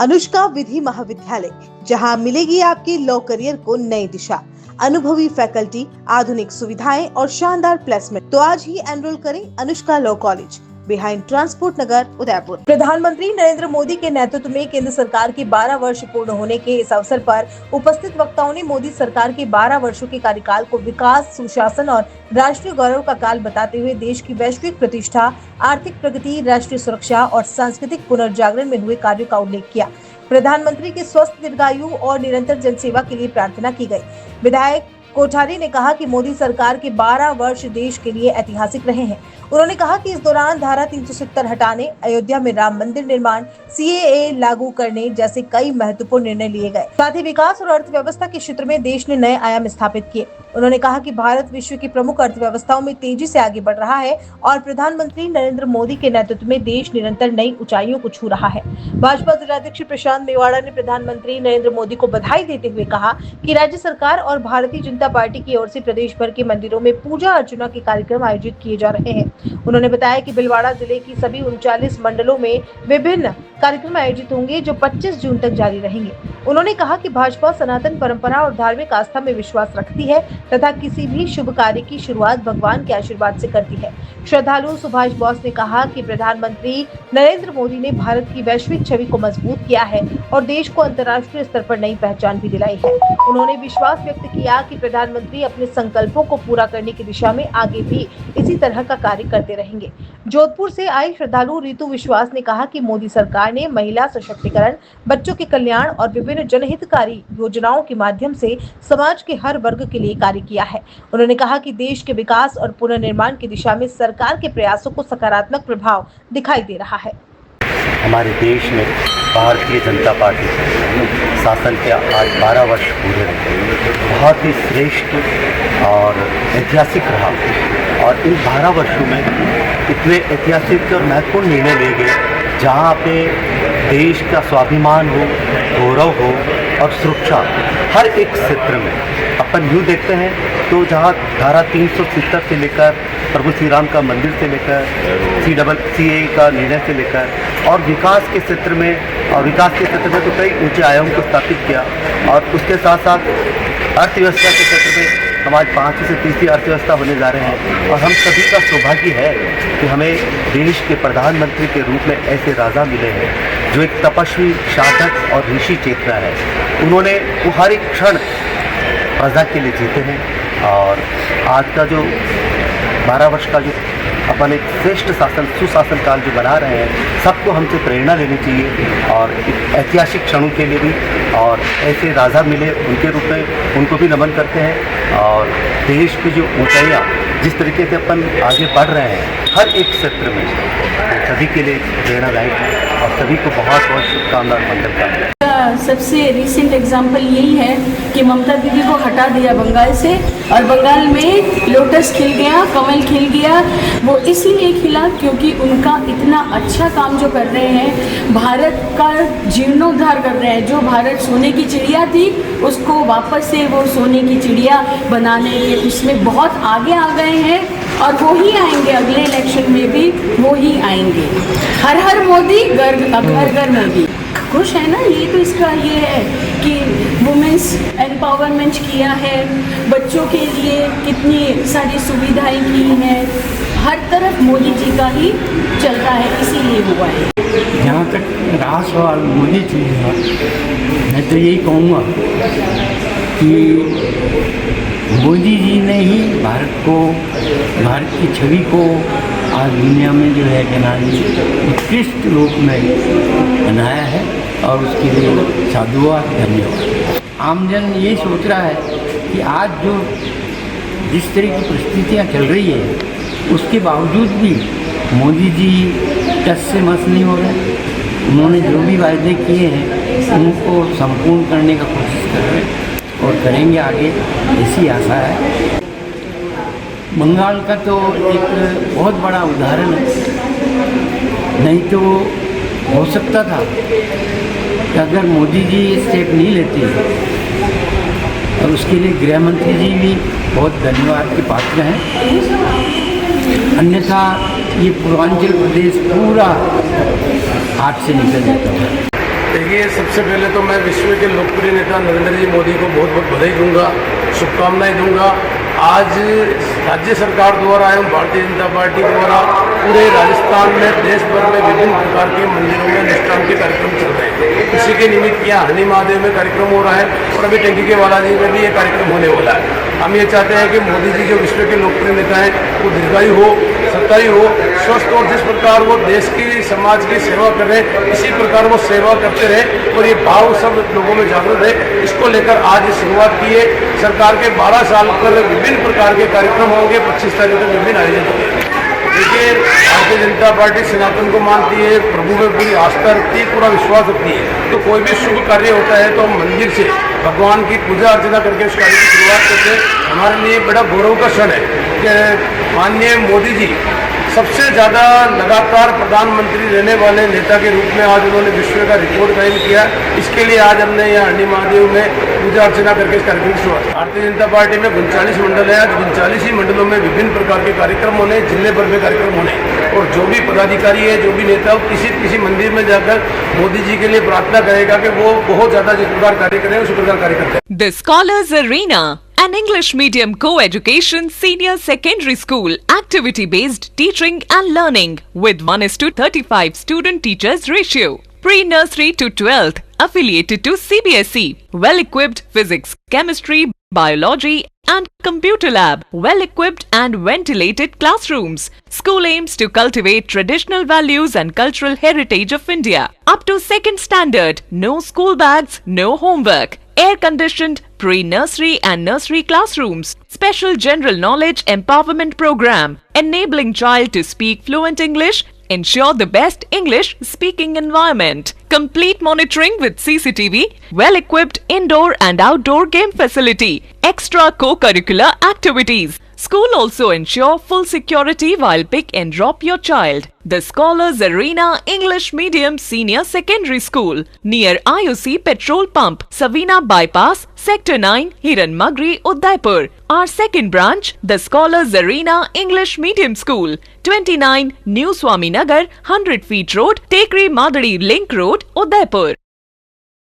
अनुष्का विधि महाविद्यालय, जहां मिलेगी आपके लॉ करियर को नई दिशा, अनुभवी फैकल्टी, आधुनिक सुविधाएं और शानदार प्लेसमेंट। तो आज ही एनरोल करें Anushka law college, behind transport Nagar, Udaipur. प्रधानमंत्री नरेंद्र मोदी के नेतृत्व में केंद्र सरकार के 12 वर्ष पूर्ण होने के इस अवसर पर उपस्थित वक्ताओं ने मोदी सरकार के 12 वर्षों के कार्यकाल को विकास, सुशासन और राष्ट्रीय गौरव का काल बताते हुए देश की वैश्विक प्रतिष्ठा, आर्थिक प्रगति, राष्ट्रीय सुरक्षा और सांस्कृतिक पुनर्जागरण में हुए कार्यों का उल्लेख किया। प्रधानमंत्री के स्वस्थ, दीर्घायु और निरंतर जनसेवा के लिए प्रार्थना की गई। विधायक कोठारी ने कहा कि मोदी सरकार के 12 वर्ष देश के लिए ऐतिहासिक रहे हैं। उन्होंने कहा कि इस दौरान धारा 370 हटाने, अयोध्या में राम मंदिर निर्माण, CAA लागू करने जैसे कई महत्वपूर्ण निर्णय लिए गए। साथ ही विकास और अर्थव्यवस्था के क्षेत्र में देश ने नए आयाम स्थापित किए। उन्होंने कहा कि भारत विश्व की प्रमुख अर्थव्यवस्थाओं में तेजी से आगे बढ़ रहा है और प्रधानमंत्री नरेंद्र मोदी के नेतृत्व में देश निरंतर नई ऊंचाइयों को छू रहा है। भाजपा जिलाध्यक्ष प्रशांत मेवाड़ा ने प्रधानमंत्री नरेंद्र मोदी को बधाई देते हुए कहा कि राज्य सरकार और भारतीय जनता पार्टी की ओर से प्रदेश भर के मंदिरों में पूजा अर्चना के कार्यक्रम आयोजित किए जा रहे हैं। उन्होंने बताया कि भीलवाड़ा जिले की सभी 39 मंडलों में विभिन्न कार्यक्रम आयोजित होंगे जो 25 जून तक जारी रहेंगे। उन्होंने कहा कि भाजपा सनातन परंपरा और धार्मिक आस्था में विश्वास रखती है तथा किसी भी शुभ कार्य की शुरुआत भगवान के आशीर्वाद से करती है। श्रद्धालु सुभाष बोस ने कहा कि प्रधानमंत्री नरेंद्र मोदी ने भारत की वैश्विक छवि को मजबूत किया है और देश को अंतर्राष्ट्रीय स्तर पर नई पहचान भी दिलाई है। उन्होंने विश्वास व्यक्त किया कि प्रधानमंत्री अपने संकल्पों को पूरा करने की दिशा में आगे भी इसी तरह का कार्य करते रहेंगे। जोधपुर से आई श्रद्धालु रितु विश्वास ने कहा कि मोदी सरकार ने महिला सशक्तिकरण, बच्चों के कल्याण और विभिन्न जनहितकारी योजनाओं के माध्यम से समाज के हर वर्ग के लिए कार्य किया है। उन्होंने कहा कि देश के विकास और पुनर्निर्माण की दिशा में सरकार के प्रयासों को सकारात्मक प्रभाव दिखाई दे रहा है। हमारे देश में भारतीय जनता पार्टी शासन के आज 12 वर्ष पूरे रहे, बहुत ही श्रेष्ठ और ऐतिहासिक रहा और इन 12 वर्षों में इतने ऐतिहासिक और महत्वपूर्ण निर्णय लिए गए जहाँ पे देश का स्वाभिमान हो, गौरव हो और सुरक्षा हर एक क्षेत्र में। अपन यूँ देखते हैं तो जहाँ धारा 370 से लेकर प्रभु श्री राम का मंदिर से लेकर CAA का निर्णय से लेकर और विकास के क्षेत्र में तो कई ऊंचे आयामों को स्थापित किया और उसके साथ साथ अर्थव्यवस्था के क्षेत्र में हमारी 5वीं से 30वीं अर्थव्यवस्था होने जा रहे हैं और हम सभी का सौभाग्य है कि हमें देश के प्रधानमंत्री के रूप में ऐसे राजा मिले हैं जो एक तपस्वी, साधक और ऋषि चेतना है। उन्होंने वो हर एक क्षण प्रजा के लिए जीते हैं और आज का जो 12 वर्ष का जो अपन एक श्रेष्ठ शासन, सुशासन काल जो बना रहे हैं, सबको हमसे प्रेरणा लेनी चाहिए और ऐतिहासिक क्षणों के लिए भी और ऐसे राजा मिले उनके रूप में उनको भी नमन करते हैं और देश की जो ऊंचाइयाँ जिस तरीके से अपन आगे बढ़ रहे हैं हर एक क्षेत्र में, तो सभी के लिए प्रेरणादायक है और सभी को बहुत बहुत शुभकामनाएं मंगल कामनाएं। सबसे रिसेंट एग्जाम्पल यही है कि ममता दीदी को हटा दिया बंगाल से और बंगाल में लोटस खिल गया, कमल खिल गया। वो इसीलिए खिला क्योंकि उनका इतना अच्छा काम जो कर रहे हैं, भारत का जीर्णोद्धार कर रहे हैं। जो भारत सोने की चिड़िया थी उसको वापस से वो सोने की चिड़िया बनाने के उसमें बहुत आगे आ गए हैं और वो ही आएंगे, अगले इलेक्शन में भी वो ही आएंगे। हर हर मोदी, घर घर मोदी। खुश है ना? ये तो इसका ये है कि वुमेन्स एम्पावरमेंट किया है, बच्चों के लिए कितनी सारी सुविधाएं की हैं, हर तरफ मोदी जी का ही चल रहा है, इसीलिए हुआ है। जहाँ तक रहा सवाल मोदी जी का, मैं तो यही कहूँगा कि मोदी जी ने ही भारत की छवि को आज दुनिया में जो है उत्कृष्ट रूप में बनाया है और उसके लिए साधुवाद, धन्यवाद। आमजन ये सोच रहा है कि आज जो जिस तरह की परिस्थितियाँ चल रही है उसके बावजूद भी मोदी जी टस से मस नहीं हो रहे। उन्होंने जो भी वायदे किए हैं उनको संपूर्ण करने का कोशिश कर रहे हैं और करेंगे आगे, ऐसी आशा है। बंगाल का तो एक बहुत बड़ा उदाहरण है। नहीं तो हो सकता था कि अगर मोदी जी स्टेप नहीं लेते और उसके लिए गृह मंत्री जी भी बहुत धन्यवाद के पात्र हैं, अन्यथा ये पूर्वांचल प्रदेश पूरा हाथ से निकल जाता है। देखिए, सबसे पहले तो मैं विश्व के लोकप्रिय नेता नरेंद्र जी मोदी को बहुत बहुत बधाई दूंगा, शुभकामनाएं दूंगा। आज राज्य सरकार द्वारा एवं भारतीय जनता पार्टी द्वारा पूरे राजस्थान में, देश भर में विभिन्न प्रकार के मंदिरों में निष्ठान के कार्यक्रम चल रहे हैं। इसी के निमित्त यहाँ हरणी महादेव में कार्यक्रम हो रहा है और अभी टंकी के बालाजी में भी ये कार्यक्रम होने वाला है। हम ये चाहते हैं कि मोदी जी जो विश्व के लोकप्रिय नेता हैं वो दीर्घायु हो, सत्तायु हो, स्वस्थ, और जिस प्रकार वो देश की, समाज की सेवा कर रहे हैं इसी प्रकार वो सेवा करते रहे और ये भाव सब लोगों में जागृत है। इसको लेकर आज शुरुआत की है। सरकार के 12 साल पर विभिन्न प्रकार के कार्यक्रम होंगे, 25 तारीख तक विभिन्न आयोजन होंगे। देखिए, भारतीय जनता पार्टी सनातन को मानती है, प्रभु में पूरी आस्था रखती है, पूरा विश्वास रखती है। तो कोई भी शुभ कार्य होता है तो हम मंदिर से भगवान की पूजा अर्चना करके उस कार्य की शुरुआत करते हैं। हमारे लिए बड़ा गौरव का क्षण है कि माननीय मोदी जी सबसे ज़्यादा लगातार प्रधानमंत्री रहने वाले नेता के रूप में आज उन्होंने विश्व का रिकॉर्ड कायम किया। इसके लिए आज हमने यहाँ हरणी महादेव में पूजा अर्चना करके इस कार्यक्रम की शुरुआत। भारतीय जनता पार्टी में 39 मंडल है। आज 39 ही मंडलों में विभिन्न प्रकार के कार्यक्रम होने, जिले भर में कार्यक्रम होने, और जो भी पदाधिकारी है, जो भी नेता हो, किसी मंदिर में जाकर मोदी जी के लिए प्रार्थना करेगा कि वो बहुत ज़्यादा जिस प्रकार कार्य करें उसी प्रकार कार्य करते हैं। The Scholars Arena, an English medium co-education senior secondary school, activity-based teaching and learning with 1:35 student-teachers ratio. Pre-nursery to 12th, affiliated to CBSE. Well-equipped physics, chemistry, biology and computer lab. Well-equipped and ventilated classrooms. School aims to cultivate traditional values and cultural heritage of India. Up to 2nd standard, no school bags, no homework. Air-conditioned pre-nursery and nursery classrooms. Special general knowledge empowerment program. Enabling child to speak fluent English. Ensure the best English speaking environment. Complete monitoring with CCTV. Well-equipped indoor and outdoor game facility. Extra co-curricular activities. School also ensure full security while pick and drop your child. The Scholars Arena English Medium Senior Secondary School near IOC Petrol Pump, Savina Bypass, Sector 9, Hiranmagri, Udaipur. Our second branch, the Scholars Arena English Medium School, 29 New Swaminagar, 100 Feet Road, Tekri Madadi Link Road, Udaipur.